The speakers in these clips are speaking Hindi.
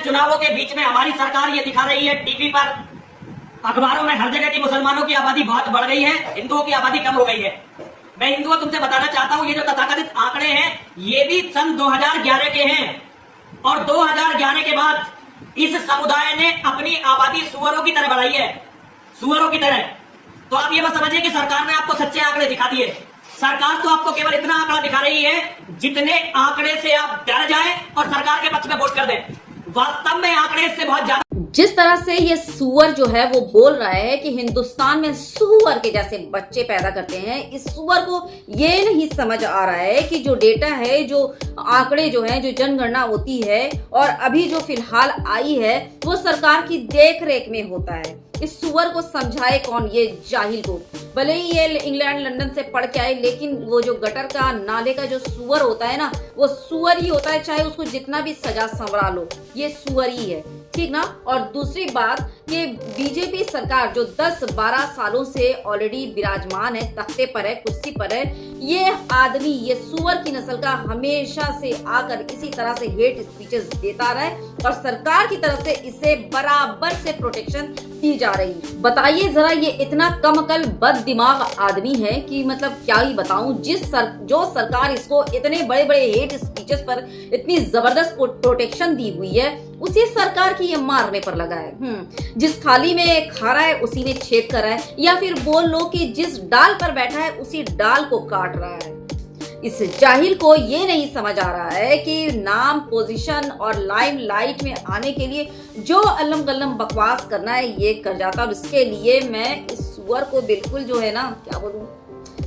चुनावों के बीच में हमारी सरकार ये दिखा रही है टीवी पर, अखबारों में, हर जगह की मुसलमानों की आबादी बहुत बढ़ गई है, हिंदुओं की आबादी कम हो गई है। मैं हिंदुओं तुमसे बताना चाहता हूं, ये जो तथाकथित आंकड़े हैं ये भी सन 2011 के हैं, और 2011 के बाद इस समुदाय ने अपनी आबादी सुअरों की तरह बढ़ाई है, सुअरों की तरह। तो आप ये मत समझिए कि सरकार ने आपको सच्चे आंकड़े दिखा दिए। सरकार तो आपको केवल इतना आंकड़ा दिखा रही है जितने आंकड़े से आप डर जाएं और सरकार के पक्ष में वोट कर दें। वास्तव में आंकड़े से बहुत ज्यादा। जिस तरह से ये सुअर जो है वो बोल रहा है कि हिंदुस्तान में सुअर के जैसे बच्चे पैदा करते हैं, इस सुअर को ये नहीं समझ आ रहा है कि जो डेटा है, जो आंकड़े जो है, जो जनगणना होती है और अभी जो फिलहाल आई है वो सरकार की देख रेख में होता है। इस सुअर को समझाए कौन, ये जाहिल को। भले ही ये इंग्लैंड लंदन से पढ़ के आए, लेकिन वो जो गटर का, नाले का जो सुअर होता है ना, वो सुअर ही होता है, चाहे उसको जितना भी सजा संवरा लो, ये सुअर ही है, ठीक ना। और दूसरी बात कि बीजेपी सरकार जो 10-12 सालों से ऑलरेडी विराजमान है, तख्ते पर है, कुर्सी पर है, ये आदमी, ये सुअर की नस्ल का हमेशा से आकर इसी तरह से हेट स्पीचेस देता रहा है और सरकार की तरफ से इसे बराबर से प्रोटेक्शन दी जा रही है। बताइए जरा, ये इतना कम अकल बद दिमाग आदमी है कि मतलब क्या ही बताऊं। जो सरकार इसको इतने बड़े बड़े हेट स्पीचेस पर इतनी जबरदस्त प्रोटेक्शन दी हुई है, उसी सरकार की ये मारने पर लगा है। जिस थाली में खा रहा है उसी में छेद कर रहा है, या फिर बोल लो कि जिस डाल पर बैठा है उसी डाल को काट रहा है। इस जाहिल को ये नहीं समझ आ रहा है कि नाम, पोजीशन और लाइमलाइट में आने के लिए जो अल्लम गल्लम बकवास करना है ये कर जाता। और इसके लिए मैं इस सुअर को बिल्कुल जो है ना, क्या बोलूं,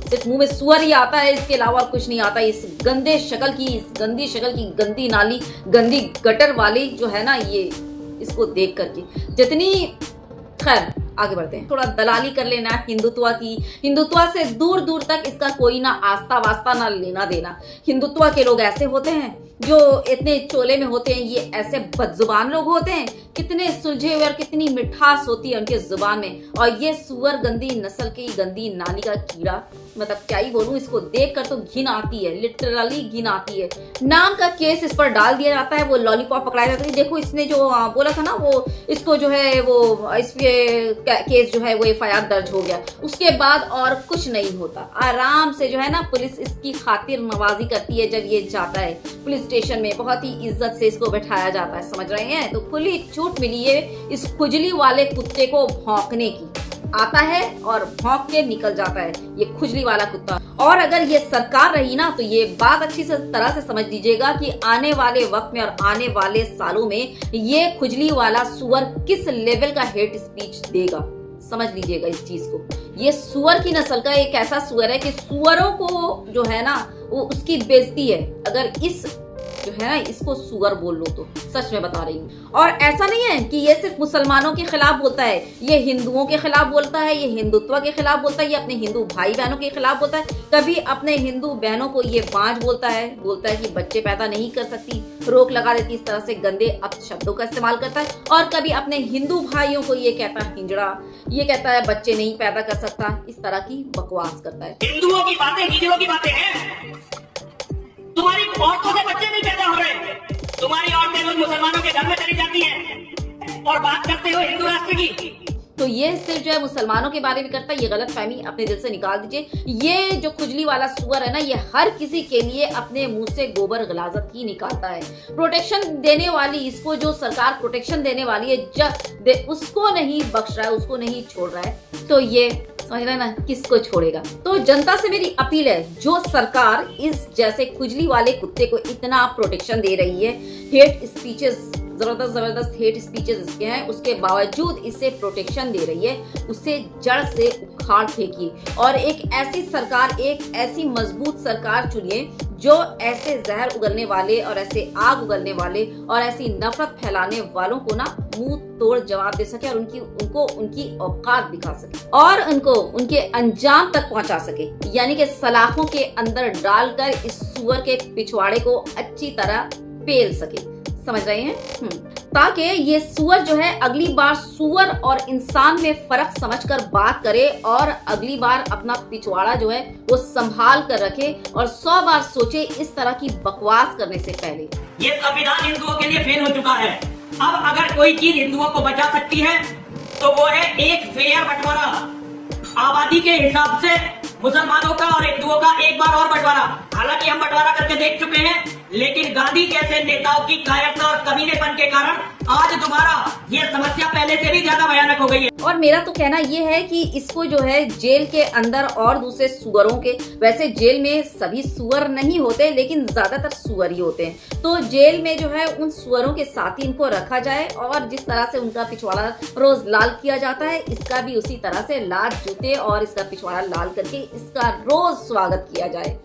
सिर्फ मुंह में सुअर ही आता है, इसके अलावा कुछ नहीं आता। इस गंदे शक्ल की, इस गंदी शक्ल की, गंदी नाली, गंदी गटर वाली जो है ना, ये इसको देख करके जितनी, खैर आगे बढ़ते हैं। थोड़ा दलाली कर लेना हिंदुत्व की, हिंदुत्व से दूर दूर तक इसका कोई ना आस्था वास्ता ना लेना देना। हिंदुत्व के लोग ऐसे होते हैं जो इतने चोले में होते हैं, ये ऐसे बदजुबान लोग होते हैं, कितने सुलझे हुए और कितनी मिठास होती है उनके जुबान में। और ये सुअर गंदी नस्ल की, गंदी नाली का कीड़ा, मतलब क्या ही बोलूं, इसको देखकर तो घिन आती है, लिटरली घिन आती है। नाम का केस इस पर डाल दिया जाता है, वो लॉलीपॉप पकड़ाया जाता है। देखो इसने जो बोला था ना, वो इसको जो है वो इस केस जो है वो FIR दर्ज हो गया, उसके बाद और कुछ नहीं होता। आराम से जो है ना पुलिस इसकी खातिर नवाजी करती है। जब ये जाता है पुलिस स्टेशन में, बहुत ही इज्जत से इसको बैठाया जाता है, समझ रहे हैं। तो खुली छूट मिली है इस खुजली वाले कुत्ते को भौंकने की। आता है और भौंक के निकल जाता है ये खुजली वाला कुत्ता। और अगर ये सरकार रही ना, तो ये बात अच्छी तरह से समझ लीजिएगा कि आने वाले वक्त में और आने वाले सालों में ये खुजली वाला सुअर किस लेवल का हेट स्पीच देगा, समझ लीजिएगा इस चीज को। ये सुअर की नस्ल का एक ऐसा सुअर है कि सुअरों को जो है ना वो उसकी बेइज्जती है अगर इस जो है ना इसको सुअर बोल लो तो, सच में बता रही हूँ। और ऐसा नहीं है कि ये सिर्फ मुसलमानों के खिलाफ बोलता है, ये हिंदुओं के खिलाफ बोलता है, ये हिंदुत्व के खिलाफ बोलता है, ये अपने हिंदू भाई बहनों के खिलाफ बोलता है। कभी अपने हिंदू बहनों को ये बांझ बोलता है कि बच्चे पैदा नहीं कर सकती, रोक लगा देती, इस तरह से गंदे शब्दों का इस्तेमाल करता है। और कभी अपने हिंदू भाइयों को ये कहता है हिंजड़ा, ये कहता है बच्चे नहीं पैदा कर सकता, इस तरह की बकवास करता है। हिंदुओं की बातें, हिंदुओं की बातें हैं, तुम्हारी औरतों से बच्चे नहीं पैदा हो रहे, तुम्हारी औरतें लोग मुसलमानों के घर में चली जाती हैं और बात करते हो हिंदू राष्ट्र की। तो ये सिर्फ जो है मुसलमानों के बारे में करता है, ये गलत फहमी अपने दिल से निकाल दीजिए। ये जो खुजली वाला सुअर है ना, ये हर किसी के लिए अपने मुंह से गोबर गलाजत ही निकालता है। प्रोटेक्शन देने वाली, इसको जो सरकार प्रोटेक्शन देने वाली है, उसको नहीं बख्श रहा है, उसको नहीं छोड़ रहा है, तो ये समझ रहे ना किसको छोड़ेगा। तो जनता से मेरी अपील है, जो सरकार इस जैसे खुजली वाले कुत्ते को इतना प्रोटेक्शन दे रही है, हेट स्पीचेस, जबरदस्त हेट स्पीचेस इसके हैं, उसके बावजूद इसे प्रोटेक्शन दे रही है, उसे जड़ से उखाड़ फेंकिए और एक ऐसी सरकार, एक ऐसी मजबूत सरकार चुनिए जो ऐसे जहर उगलने वाले और ऐसे आग उगलने वाले और ऐसी नफरत फैलाने वालों को ना मुंह तोड़ जवाब दे सके और उनको उनकी औकात दिखा सके और उनको उनके अंजाम तक पहुंचा सके, यानी कि सलाखों के अंदर डालकर इस सुअर के पिछवाड़े को अच्छी तरह पेल सके, समझ रहे हैं। ताकि ये सुअर जो है अगली बार सुअर और इंसान में फर्क समझकर बात करे और अगली बार अपना पिछवाड़ा जो है वो संभाल कर रखे और 100 बार सोचे इस तरह की बकवास करने से पहले। ये संविधान हिंदुओं के लिए फेल हो चुका है। अब अगर कोई चीज हिंदुओं को बचा सकती है तो वो है एक फेयर बंटवारा, आबादी के हिसाब से मुसलमानों का और हिंदुओं का एक बार और बंटवारा। हालांकि हम बंटवारा करके देख चुके हैं, लेकिन गांधी जैसे नेताओं की कायरता और कमीनेपन के कारण आज दोबारा ये समस्या पहले से भी ज्यादा भयानक हो गई है। और मेरा तो कहना ये है कि इसको जो है जेल के अंदर और दूसरे सुअरों के, वैसे जेल में सभी सुअर नहीं होते लेकिन ज्यादातर सुअर ही होते हैं, तो जेल में जो है उन सुअरों के साथ ही इनको रखा जाए और जिस तरह से उनका पिछवाड़ा रोज लाल किया जाता है, इसका भी उसी तरह से लाल जूते और इसका पिछवाड़ा लाल करके इसका रोज स्वागत किया जाए।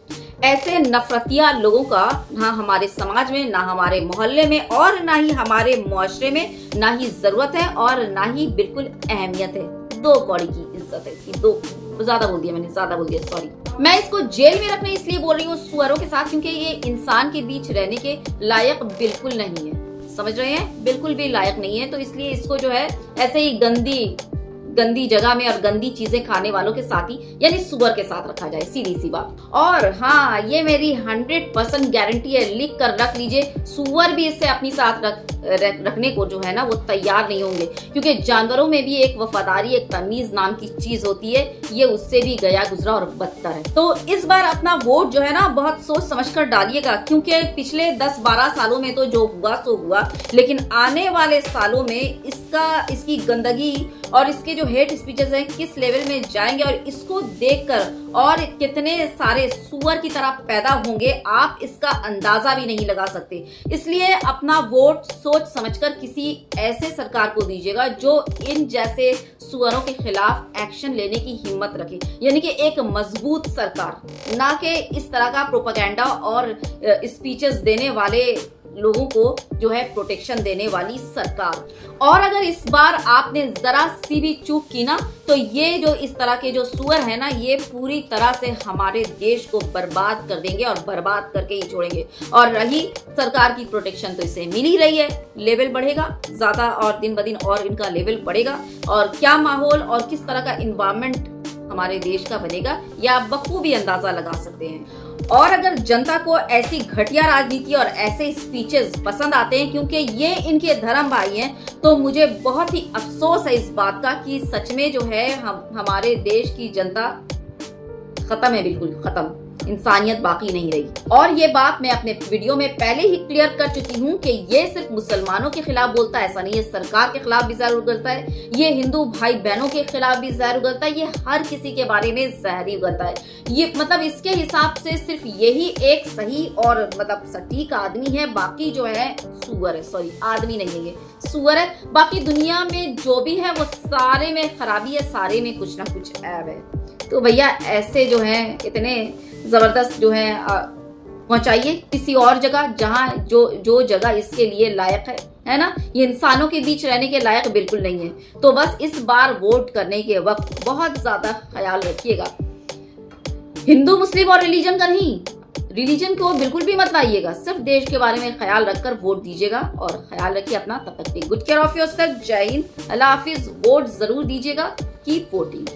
ऐसे नफरतिया लोगों का ना हमारे समाज में, ना हमारे मोहल्ले में और ना ही हमारे मुआशरे में ना ही जरूरत है और ना ही बिल्कुल अहमियत है। 2 कौड़ी की इज्जत है इसकी, 2 ज्यादा बोल दिया मैंने, ज्यादा बोल दिया, सॉरी। मैं इसको जेल में रखने इसलिए बोल रही हूँ सुअरों के साथ, क्योंकि ये इंसान के बीच रहने के लायक बिल्कुल नहीं है, समझ रहे हैं, बिल्कुल भी लायक नहीं है। तो इसलिए इसको जो है ऐसे ही गंदी जगह में और गंदी चीजें खाने वालों के साथ ही, यानी सुअर के साथ रखा जाए, सीधी सी बात। और हाँ, ये मेरी 100% गारंटी है, लिख कर रख लीजिए, सुअर भी इससे अपनी साथ रखने को जो है ना वो तैयार नहीं होंगे, क्योंकि जानवरों में भी एक वफादारी, एक तमीज नाम की चीज होती है, ये उससे भी गया गुजरा और बदतर है। तो इस बार अपना वोट जो है ना बहुत सोच समझ कर डालिएगा, क्योंकि पिछले 10-12 सालों में तो जो हुआ सो हुआ, लेकिन आने वाले सालों में इसकी गंदगी और इसके जो हेट स्पीचेस हैं किस लेवल में जाएंगे और इसको देखकर और कितने सारे सुअर की तरह पैदा होंगे, आप इसका अंदाजा भी नहीं लगा सकते। इसलिए अपना वोट सोच समझकर किसी ऐसे सरकार को दीजिएगा जो इन जैसे सुअरों के खिलाफ एक्शन लेने की हिम्मत रखे, यानी कि एक मजबूत सरकार, ना कि इस तरह का प्रोपेगेंडा और स्पीचेस देने वाले लोगों को जो है प्रोटेक्शन देने वाली सरकार। और अगर इस बार आपने जरा सी भी चूक की ना, तो ये जो इस तरह के जो सुअर है ना, ये पूरी तरह से हमारे देश को बर्बाद कर देंगे और बर्बाद करके ही छोड़ेंगे। और रही सरकार की प्रोटेक्शन, तो इसे मिल ही रही है, लेवल बढ़ेगा ज्यादा और दिन ब दिन और इनका लेवल बढ़ेगा, और क्या माहौल और किस तरह का इन्वायरमेंट हमारे देश का बनेगा, या आप बखूबी अंदाजा लगा सकते हैं। और अगर जनता को ऐसी घटिया राजनीति और ऐसे स्पीचेस पसंद आते हैं, क्योंकि ये इनके धर्म भाई हैं, तो मुझे बहुत ही अफसोस है इस बात का कि सच में जो है हमारे देश की जनता खत्म है, बिल्कुल खत्म, इंसानियत बाकी नहीं रही। और ये बात मैं अपने वीडियो में पहले ही क्लियर कर चुकी हूँ कि ये सिर्फ मुसलमानों के खिलाफ बोलता है, ऐसा नहीं है, सरकार के खिलाफ भी जहर उगलता है, ये हिंदू भाई बहनों के खिलाफ भी जहर उगलता है, ये हर किसी के बारे में जहर ही उगलता है। ये मतलब इसके हिसाब से सिर्फ यही एक सही और मतलब सटीक आदमी है, बाकी जो है सुअर है, सॉरी आदमी नहीं है, ये सुअर है। बाकी दुनिया में जो भी है वो सारे में खराबी है, सारे में कुछ ना कुछ ऐब है। तो भैया ऐसे जो है इतने जबरदस्त जो है पहुंचाइए किसी और जगह, जहां जो जगह इसके लिए लायक है ना, ये इंसानों के बीच रहने के लायक बिल्कुल नहीं है। तो बस इस बार वोट करने के वक्त बहुत ज्यादा ख्याल रखिएगा, हिंदू मुस्लिम और रिलीजन का नहीं, रिलीजन को बिल्कुल भी मत लाइएगा, सिर्फ देश के बारे में ख्याल रखकर वोट दीजिएगा। और ख्याल रखिए अपना, तब तक गुड केयर ऑफ योरसेल्फ। जय हिंद, अल्लाह हाफिज। वोट जरूर दीजिएगा, कीप वोटिंग।